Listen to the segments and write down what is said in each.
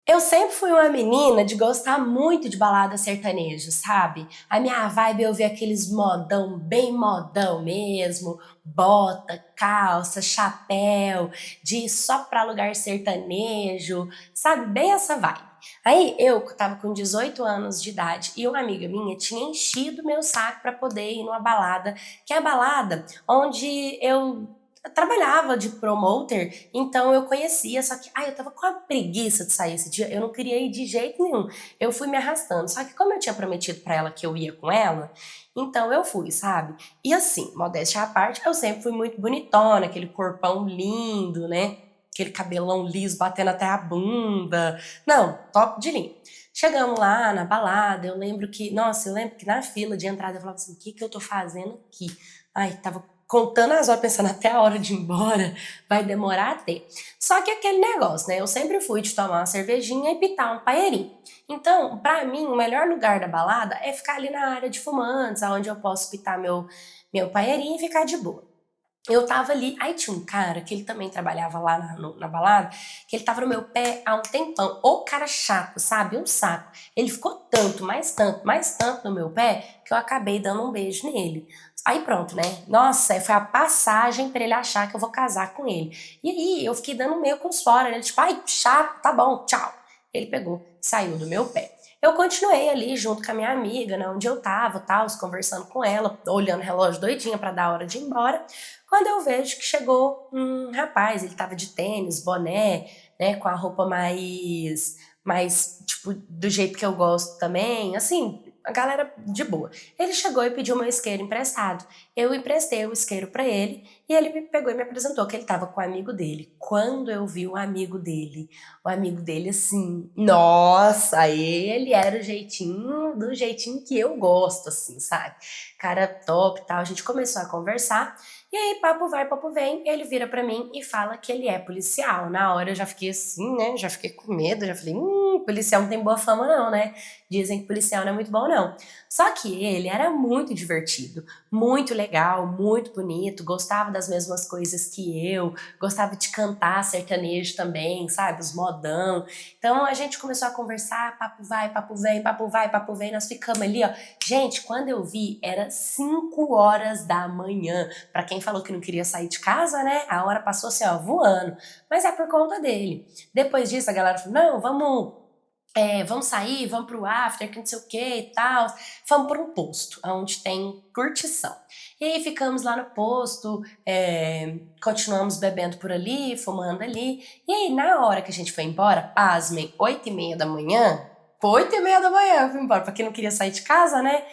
Eu sempre fui uma menina de gostar muito de balada sertaneja, sabe? A minha vibe é ouvir aqueles modão, bem modão mesmo, bota, calça, chapéu, de ir só pra lugar sertanejo, sabe? Bem essa vibe. Aí eu tava com 18 anos de idade e uma amiga minha tinha enchido meu saco pra poder ir numa balada, que é a balada onde eu trabalhava de promoter, então eu conhecia, só que eu tava com a preguiça de sair esse dia, eu não queria ir de jeito nenhum. Eu fui me arrastando, só que como eu tinha prometido pra ela que eu ia com ela, então eu fui, sabe? E assim, modéstia à parte, eu sempre fui muito bonitona, aquele corpão lindo, né? Aquele cabelão liso batendo até a bunda. Não, top de linha. Chegamos lá na balada, eu lembro que na fila de entrada eu falava assim, o que que eu tô fazendo aqui? Ai, tava contando as horas, pensando até a hora de ir embora, vai demorar a ter. Só que aquele negócio, né? Eu sempre fui de tomar uma cervejinha e pitar um paeirinho. Então, pra mim, o melhor lugar da balada é ficar ali na área de fumantes, onde eu posso pitar meu paeirinho e ficar de boa. Eu tava ali, aí tinha um cara que ele também trabalhava lá na balada, que ele tava no meu pé há um tempão. Ô cara chato, sabe? Um saco. Ele ficou tanto, mais tanto no meu pé, que eu acabei dando um beijo nele. Aí pronto, né? Nossa, foi a passagem pra ele achar que eu vou casar com ele. E aí eu fiquei dando meio com os fora, né? Tipo, ai, chato, tá bom, tchau. Ele pegou, saiu do meu pé. Eu continuei ali junto com a minha amiga, né, onde eu tava, tal, conversando com ela, olhando o relógio doidinha pra dar a hora de ir embora. Quando eu vejo que chegou um rapaz, ele tava de tênis, boné, né, com a roupa mais, tipo, do jeito que eu gosto também, assim, a galera de boa. Ele chegou e pediu meu isqueiro emprestado. Eu emprestei o isqueiro pra ele e ele me pegou e me apresentou que ele tava com o amigo dele. Quando eu vi o amigo dele assim, nossa, ele era o jeitinho, do jeitinho que eu gosto, assim, sabe? Cara top e tal. A gente começou a conversar. E aí, papo vai, papo vem, ele vira pra mim e fala que ele é policial. Na hora eu já fiquei assim, né? Já fiquei com medo, já falei, policial não tem boa fama não, né? Dizem que policial não é muito bom não. Só que ele era muito divertido, muito legal, muito bonito, gostava das mesmas coisas que eu, gostava de cantar sertanejo também, sabe? Os modão. Então a gente começou a conversar, papo vai, papo vem, papo vai, papo vem, nós ficamos ali, ó. Gente, quando eu vi, era 5 horas da manhã. Pra quem falou que não queria sair de casa, né? A hora passou assim, ó, voando. Mas é por conta dele. Depois disso, a galera falou: não, vamos sair, vamos pro after, que não sei o que e tal. Vamos para um posto, onde tem curtição. E aí ficamos lá no posto, continuamos bebendo por ali, fumando ali. E aí, na hora que a gente foi embora, pasmem, 8h30 da manhã, 8h30 da manhã eu fui embora, pra quem não queria sair de casa, né?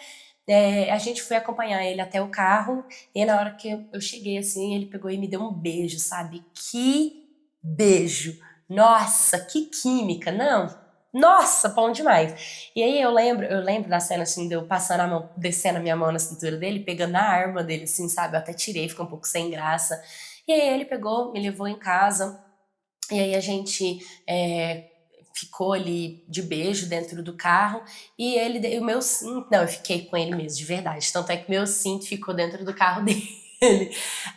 A gente foi acompanhar ele até o carro, e na hora que eu cheguei assim, ele pegou e me deu um beijo, sabe? Que beijo! Nossa, que química, não? Nossa, bom demais. E aí eu lembro da cena assim, de eu passando a mão, descendo a minha mão na cintura dele, pegando na arma dele, assim, sabe? Eu até tirei, ficou um pouco sem graça. E aí ele pegou, me levou em casa, e aí a gente ficou ali de beijo dentro do carro e o meu cinto, não, eu fiquei com ele mesmo, de verdade. Tanto é que meu cinto ficou dentro do carro dele.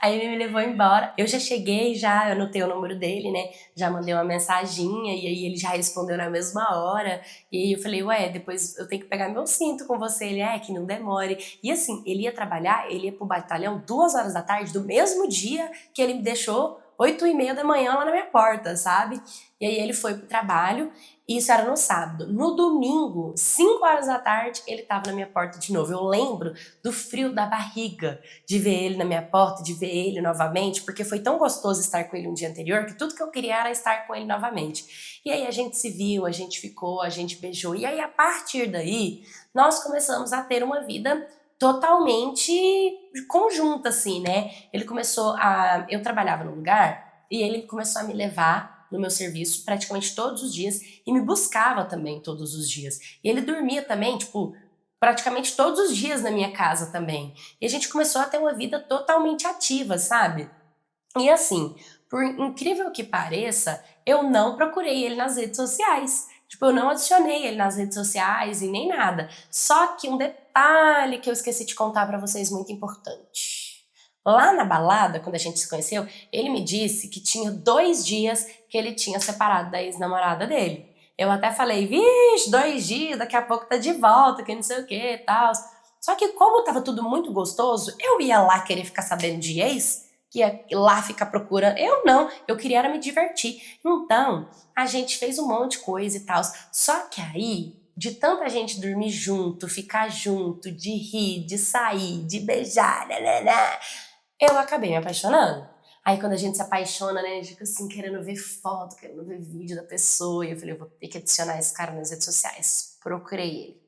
Aí ele me levou embora. Eu já cheguei, já anotei o número dele, né? Já mandei uma mensaginha e aí ele já respondeu na mesma hora. E aí eu falei, ué, depois eu tenho que pegar meu cinto com você. Ele que não demore. E assim, ele ia trabalhar, ele ia pro batalhão 2 horas da tarde do mesmo dia que ele me deixou 8h30 da manhã lá na minha porta, sabe? E aí ele foi pro trabalho, e isso era no sábado. No domingo, 5 horas da tarde, ele tava na minha porta de novo. Eu lembro do frio da barriga de ver ele na minha porta, de ver ele novamente, porque foi tão gostoso estar com ele um dia anterior que tudo que eu queria era estar com ele novamente. E aí a gente se viu, a gente ficou, a gente beijou. E aí a partir daí, nós começamos a ter uma vida totalmente conjunta, assim, né? Eu trabalhava num lugar e ele começou a me levar no meu serviço praticamente todos os dias e me buscava também todos os dias. E ele dormia também, tipo, praticamente todos os dias na minha casa também. E a gente começou a ter uma vida totalmente ativa, sabe? E assim, por incrível que pareça, eu não procurei ele nas redes sociais. Tipo, eu não adicionei ele nas redes sociais e nem nada. Só que um detalhe que eu esqueci de contar pra vocês muito importante. Lá na balada, quando a gente se conheceu, ele me disse que tinha 2 dias que ele tinha separado da ex-namorada dele. Eu até falei, vixe, 2 dias, daqui a pouco tá de volta, que não sei o que e tal. Só que como tava tudo muito gostoso, eu ia lá querer ficar sabendo de ex, que ia lá ficar procurando. Eu não, eu queria era me divertir. Então, a gente fez um monte de coisa e tal. Só que aí, de tanta gente dormir junto, ficar junto, de rir, de sair, de beijar, eu acabei me apaixonando. Aí quando a gente se apaixona, né, a gente fica assim, querendo ver foto, querendo ver vídeo da pessoa. E eu falei, eu vou ter que adicionar esse cara nas redes sociais. Procurei ele.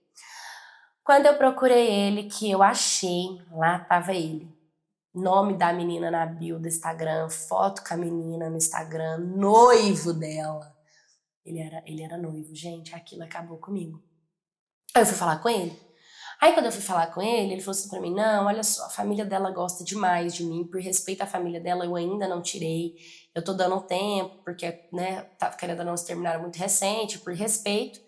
Quando eu procurei ele, que eu achei, lá tava ele. Nome da menina na bio do Instagram, foto com a menina no Instagram, noivo dela. Ele era noivo, gente, aquilo acabou comigo. Aí eu fui falar com ele. Aí quando eu fui falar com ele falou assim pra mim, não, olha só, a família dela gosta demais de mim, por respeito à família dela, eu ainda não tirei, eu tô dando um tempo, porque, né, querendo ou não, se terminaram muito recente, por respeito,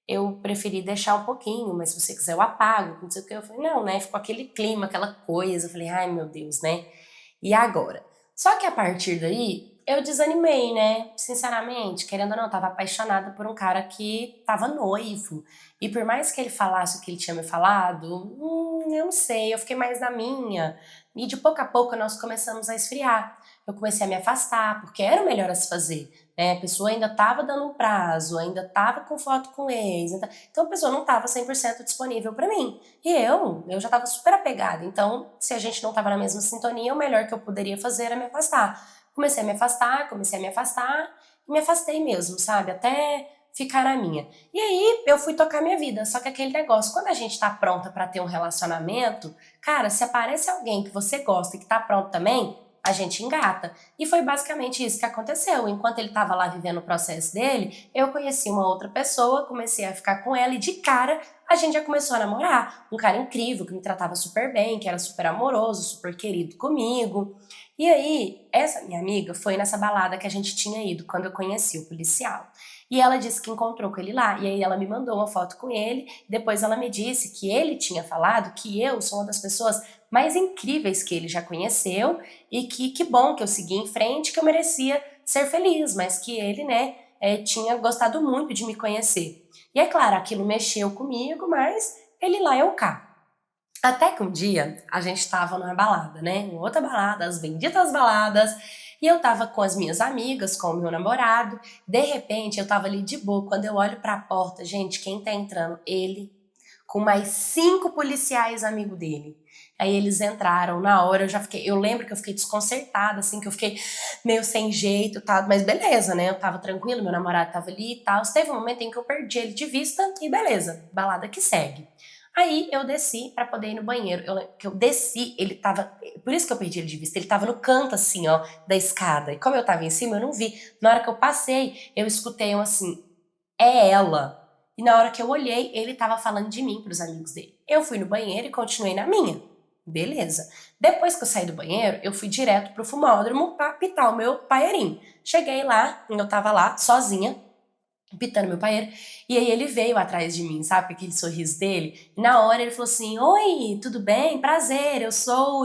eu preferi deixar um pouquinho, mas se você quiser eu apago, não sei o que. Eu falei, não, né, ficou aquele clima, aquela coisa, eu falei, ai meu Deus, né, e agora? Só que a partir daí, eu desanimei, né? Sinceramente, querendo ou não, eu tava apaixonada por um cara que tava noivo. E por mais que ele falasse o que ele tinha me falado, eu não sei, eu fiquei mais na minha. E de pouco a pouco nós começamos a esfriar. Eu comecei a me afastar, porque era o melhor a se fazer. Né? A pessoa ainda tava dando um prazo, ainda tava com foto com ex. Então a pessoa não tava 100% disponível pra mim. E eu já tava super apegada. Então, se a gente não tava na mesma sintonia, o melhor que eu poderia fazer era me afastar. Comecei a me afastar, e me afastei mesmo, sabe? Até ficar na minha. E aí eu fui tocar minha vida. Só que aquele negócio, quando a gente tá pronta pra ter um relacionamento, cara, se aparece alguém que você gosta e que tá pronto também, a gente engata. E foi basicamente isso que aconteceu. Enquanto ele estava lá vivendo o processo dele, eu conheci uma outra pessoa, comecei a ficar com ela e de cara a gente já começou a namorar. Um cara incrível, que me tratava super bem, que era super amoroso, super querido comigo. E aí, essa minha amiga foi nessa balada que a gente tinha ido quando eu conheci o policial. E ela disse que encontrou com ele lá. E aí ela me mandou uma foto com ele. Depois ela me disse que ele tinha falado que eu sou uma das pessoas mais incríveis que ele já conheceu e que bom que eu segui em frente, que eu merecia ser feliz, mas que ele, né, tinha gostado muito de me conhecer. E é claro, aquilo mexeu comigo, mas ele lá eu cá. Até que um dia a gente tava numa balada, né? Em outra balada, as benditas baladas. E eu tava com as minhas amigas, com o meu namorado. De repente, eu tava ali de boa. Quando eu olho pra porta, gente, quem tá entrando? Ele, com mais 5 policiais amigo dele. Aí eles entraram, na hora eu já fiquei, eu lembro que eu fiquei desconcertada, assim, que eu fiquei meio sem jeito, tal, mas beleza, né? Eu tava tranquilo, meu namorado tava ali e tal. Teve um momento em que eu perdi ele de vista e beleza, balada que segue. Aí eu desci pra poder ir no banheiro. Eu lembro que eu desci, ele tava. Por isso que eu perdi ele de vista. Ele tava no canto, assim, ó, da escada. E como eu tava em cima, eu não vi. Na hora que eu passei, eu escutei um assim: é ela. E na hora que eu olhei, ele tava falando de mim pros amigos dele. Eu fui no banheiro e continuei na minha. Beleza. Depois que eu saí do banheiro, eu fui direto pro fumódromo pra pitar o meu paeirinho. Cheguei lá, eu tava lá, sozinha, pitando meu paeiro, e aí ele veio atrás de mim, sabe, com aquele sorriso dele. E na hora ele falou assim: oi, tudo bem? Prazer, eu sou.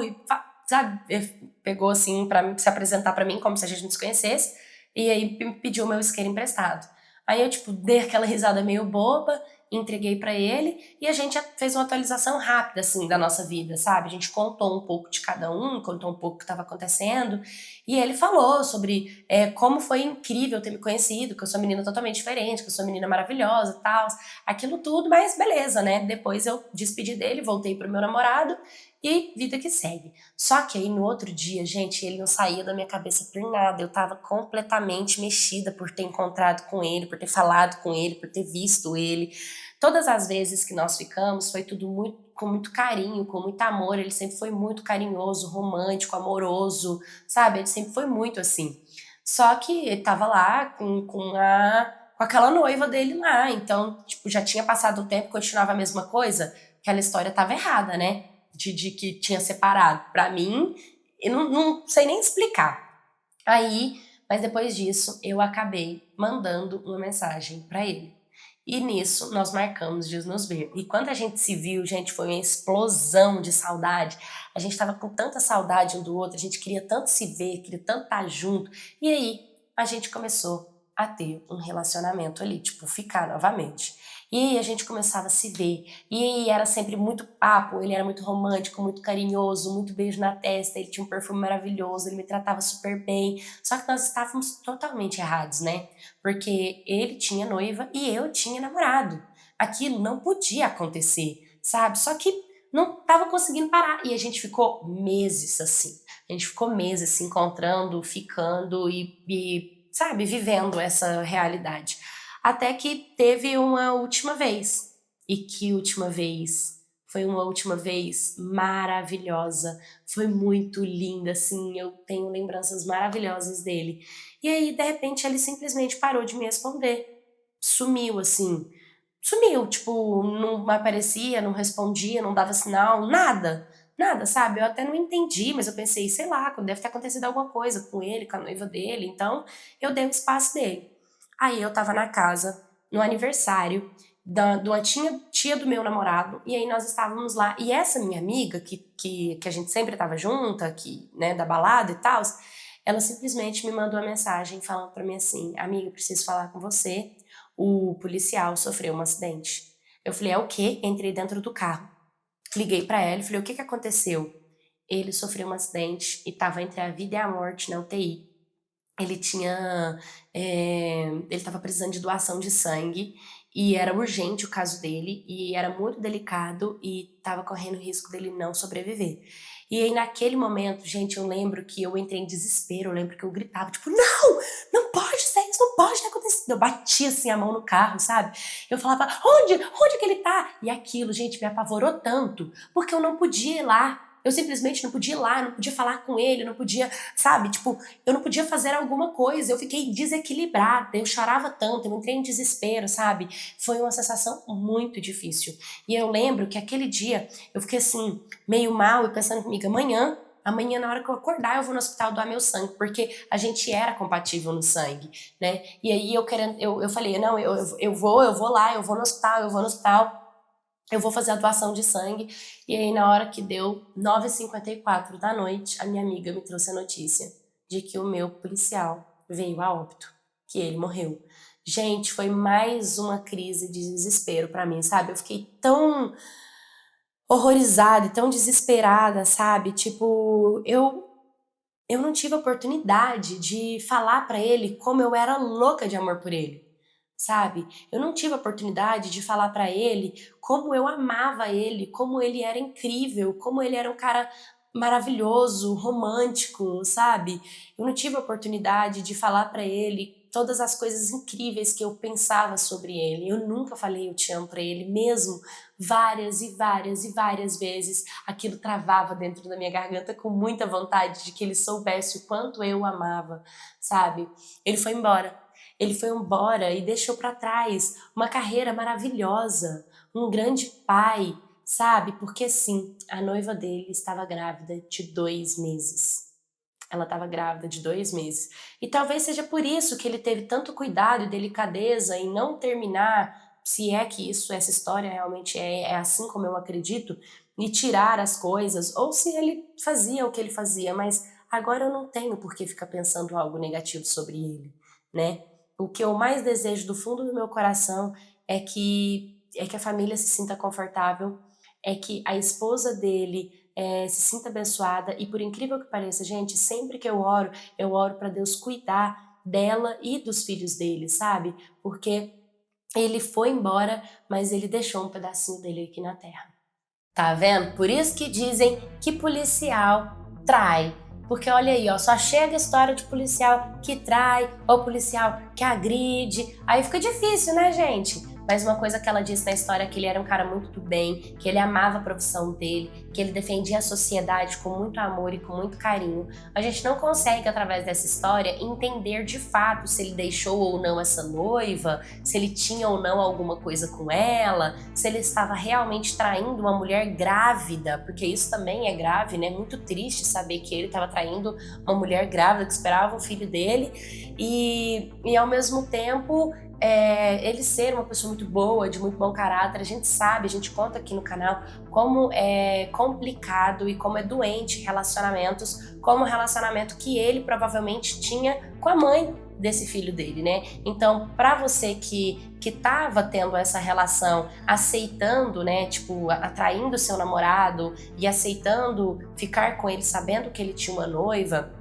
Sabe, ele pegou assim pra se apresentar pra mim como se a gente não se conhecesse, e aí me pediu o meu isqueiro emprestado. Aí eu, tipo, dei aquela risada meio boba, entreguei pra ele e a gente fez uma atualização rápida, assim, da nossa vida, sabe? A gente contou um pouco de cada um, contou um pouco o que estava acontecendo. E ele falou sobre como foi incrível ter me conhecido, que eu sou uma menina totalmente diferente, que eu sou uma menina maravilhosa e tal, aquilo tudo, mas beleza, né? Depois eu despedi dele, voltei pro meu namorado e vida que segue. Só que aí no outro dia, gente, ele não saía da minha cabeça por nada. Eu tava completamente mexida por ter encontrado com ele, por ter falado com ele, por ter visto ele. Todas as vezes que nós ficamos, foi tudo muito, com muito carinho, com muito amor. Ele sempre foi muito carinhoso, romântico, amoroso, sabe? Ele sempre foi muito assim. Só que ele tava lá com aquela noiva dele lá. Então, tipo, já tinha passado o tempo, continuava a mesma coisa. Aquela história tava errada, né? De que tinha separado. Pra mim, eu não sei nem explicar. Aí, mas depois disso, eu acabei mandando uma mensagem pra ele. E nisso, nós marcamos de nos ver. E quando a gente se viu, gente, foi uma explosão de saudade. A gente tava com tanta saudade um do outro, a gente queria tanto se ver, queria tanto estar junto. E aí, a gente começou a ter um relacionamento ali, tipo, ficar novamente. E aí a gente começava a se ver, e aí era sempre muito papo, ele era muito romântico, muito carinhoso, muito beijo na testa, ele tinha um perfume maravilhoso, ele me tratava super bem, só que nós estávamos totalmente errados, né? Porque ele tinha noiva e eu tinha namorado. Aquilo não podia acontecer, sabe? Só que não tava conseguindo parar, e a gente ficou meses assim. A gente ficou meses se encontrando, ficando e, sabe, vivendo essa realidade. Até que teve uma última vez. E que última vez? Foi uma última vez maravilhosa. Foi muito linda, assim. Eu tenho lembranças maravilhosas dele. E aí, de repente, ele simplesmente parou de me responder. Sumiu, assim. Sumiu, tipo, não aparecia, não respondia, não dava sinal, nada. Nada, sabe? Eu até não entendi, mas eu pensei, sei lá, deve ter acontecido alguma coisa com ele, com a noiva dele, então eu dei o espaço dele. Aí eu tava na casa, no aniversário de uma tia do meu namorado, e aí nós estávamos lá, e essa minha amiga, que a gente sempre tava junta, que, né, da balada e tal, ela simplesmente me mandou uma mensagem falando pra mim assim, amiga, preciso falar com você, o policial sofreu um acidente. Eu falei, é o quê? Entrei dentro do carro. Liguei pra ela e falei, o que que aconteceu? Ele sofreu um acidente e tava entre a vida e a morte na UTI. Ele tinha, ele estava precisando de doação de sangue e era urgente o caso dele e era muito delicado e estava correndo o risco dele não sobreviver. E aí naquele momento, gente, eu lembro que eu entrei em desespero, eu lembro que eu gritava, tipo, não, não pode ser isso, não pode ter acontecido. Eu batia assim a mão no carro, sabe? Eu falava, onde que ele tá? E aquilo, gente, me apavorou tanto, porque eu não podia ir lá. Eu simplesmente não podia ir lá, não podia falar com ele, não podia, sabe? Tipo, eu não podia fazer alguma coisa, eu fiquei desequilibrada, eu chorava tanto, eu entrei em desespero, sabe? Foi uma sensação muito difícil. E eu lembro que aquele dia eu fiquei assim, meio mal e pensando comigo, amanhã na hora que eu acordar eu vou no hospital doar meu sangue, porque a gente era compatível no sangue, né? E aí eu falei, não, eu vou lá, eu vou no hospital, eu vou fazer a doação de sangue. E aí, na hora que deu 9h54 da noite, a minha amiga me trouxe a notícia de que o meu policial veio a óbito, que ele morreu. Gente, foi mais uma crise de desespero pra mim, sabe? Eu fiquei tão horrorizada e tão desesperada, sabe? Tipo, eu não tive a oportunidade de falar pra ele como eu era louca de amor por ele, sabe? Eu não tive a oportunidade de falar pra ele como eu amava ele, como ele era incrível, como ele era um cara maravilhoso, romântico, sabe? Eu não tive a oportunidade de falar pra ele todas as coisas incríveis que eu pensava sobre ele. Eu nunca falei eu te amo pra ele, mesmo várias e várias e várias vezes. Aquilo travava dentro da minha garganta com muita vontade de que ele soubesse o quanto eu o amava, sabe? Ele foi embora. Ele foi embora e deixou para trás uma carreira maravilhosa, um grande pai, sabe? Porque sim, a noiva dele estava grávida de 2 meses. Ela estava grávida de 2 meses. E talvez seja por isso que ele teve tanto cuidado e delicadeza em não terminar, se é que essa história realmente é assim como eu acredito, e tirar as coisas, ou se ele fazia o que ele fazia, mas agora eu não tenho por que ficar pensando algo negativo sobre ele, né? O que eu mais desejo do fundo do meu coração é que a família se sinta confortável, é que a esposa dele se sinta abençoada e por incrível que pareça, gente, sempre que eu oro para Deus cuidar dela e dos filhos dele, sabe? Porque ele foi embora, mas ele deixou um pedacinho dele aqui na terra. Tá vendo? Por isso que dizem que policial trai. Porque olha aí, ó, só chega a história de policial que trai ou policial que agride. Aí fica difícil, né, gente? Mas uma coisa que ela disse na história é que ele era um cara muito do bem, que ele amava a profissão dele, que ele defendia a sociedade com muito amor e com muito carinho. A gente não consegue, através dessa história, entender de fato se ele deixou ou não essa noiva, se ele tinha ou não alguma coisa com ela, se ele estava realmente traindo uma mulher grávida, porque isso também é grave, né? Muito triste saber que ele estava traindo uma mulher grávida que esperava um filho dele e ao mesmo tempo ele ser uma pessoa muito boa, de muito bom caráter. A gente sabe, a gente conta aqui no canal como é complicado e como é doente relacionamentos, como o relacionamento que ele provavelmente tinha com a mãe desse filho dele, né? Então, pra você que tava tendo essa relação, aceitando, né, tipo, atraindo seu namorado e aceitando ficar com ele sabendo que ele tinha uma noiva,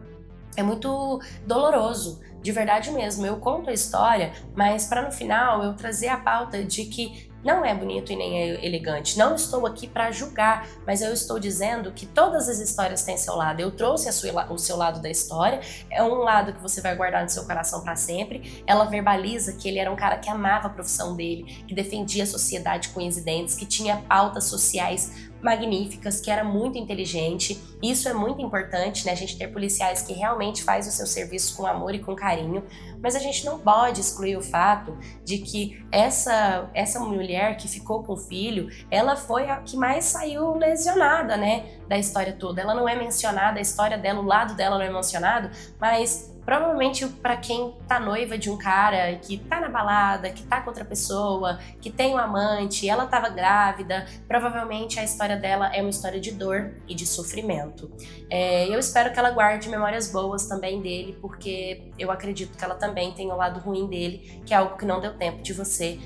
é muito doloroso, de verdade mesmo. Eu conto a história, mas para no final eu trazer a pauta de que não é bonito e nem é elegante. Não estou aqui para julgar, mas eu estou dizendo que todas as histórias têm seu lado. Eu trouxe o seu lado da história, é um lado que você vai guardar no seu coração para sempre. Ela verbaliza que ele era um cara que amava a profissão dele, que defendia a sociedade com unhas e dentes, que tinha pautas sociais magníficas, que era muito inteligente. Isso é muito importante, né? A gente ter policiais que realmente faz o seu serviço com amor e com carinho, mas a gente não pode excluir o fato de que essa mulher que ficou com o filho, ela foi a que mais saiu lesionada, né, da história toda. Ela não é mencionada, a história dela, o lado dela não é mencionado, mas provavelmente para quem tá noiva de um cara que tá na balada, que tá com outra pessoa, que tem um amante, ela tava grávida, provavelmente a história dela é uma história de dor e de sofrimento. Eu espero que ela guarde memórias boas também dele, porque eu acredito que ela também tem o lado ruim dele, que é algo que não deu tempo de você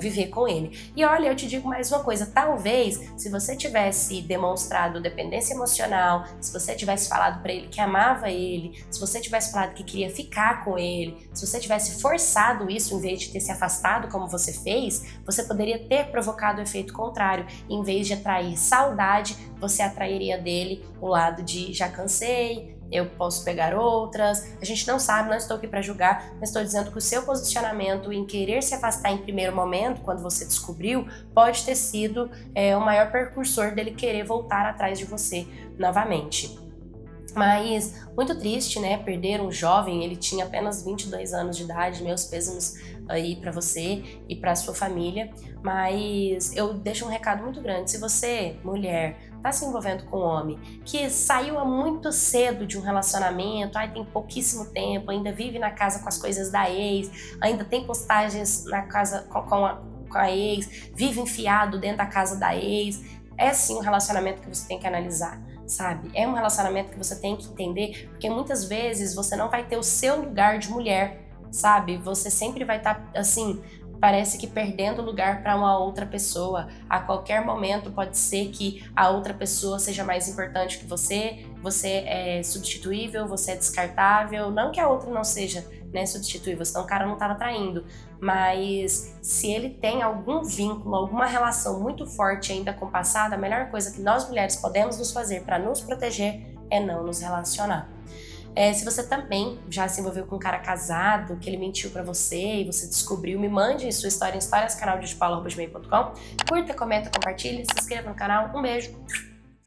viver com ele. E olha, eu te digo mais uma coisa, talvez se você tivesse demonstrado dependência emocional, se você tivesse falado para ele que amava ele, se você tivesse falado que queria ficar com ele, se você tivesse forçado isso em vez de ter se afastado como você fez, você poderia ter provocado o efeito contrário. Em vez de atrair saudade, você atrairia dele o lado de já cansei, eu posso pegar outras. A gente não sabe, não estou aqui para julgar, mas estou dizendo que o seu posicionamento em querer se afastar em primeiro momento, quando você descobriu, pode ter sido o maior precursor dele querer voltar atrás de você novamente. Mas muito triste, né? Perder um jovem, ele tinha apenas 22 anos de idade, meus pêsames aí pra você e pra sua família. Mas eu deixo um recado muito grande. Se você, mulher, tá se envolvendo com um homem que saiu há muito cedo de um relacionamento, tem pouquíssimo tempo, ainda vive na casa com as coisas da ex, ainda tem postagens na casa com a ex, vive enfiado dentro da casa da ex, é sim um relacionamento que você tem que analisar. Sabe? É um relacionamento que você tem que entender, porque muitas vezes você não vai ter o seu lugar de mulher, sabe? Você sempre vai estar, assim, parece que perdendo lugar para uma outra pessoa. A qualquer momento pode ser que a outra pessoa seja mais importante que você é substituível, você é descartável. Não que a outra não seja, né, substituível, senão o cara não estava traindo. Mas se ele tem algum vínculo, alguma relação muito forte ainda com o passado, a melhor coisa que nós mulheres podemos nos fazer para nos proteger é não nos relacionar. Se você também já se envolveu com um cara casado, que ele mentiu pra você e você descobriu, me mande sua história em historiascanaldiodepaula@gmail.com. Curta, comenta, compartilhe, se inscreva no canal. Um beijo!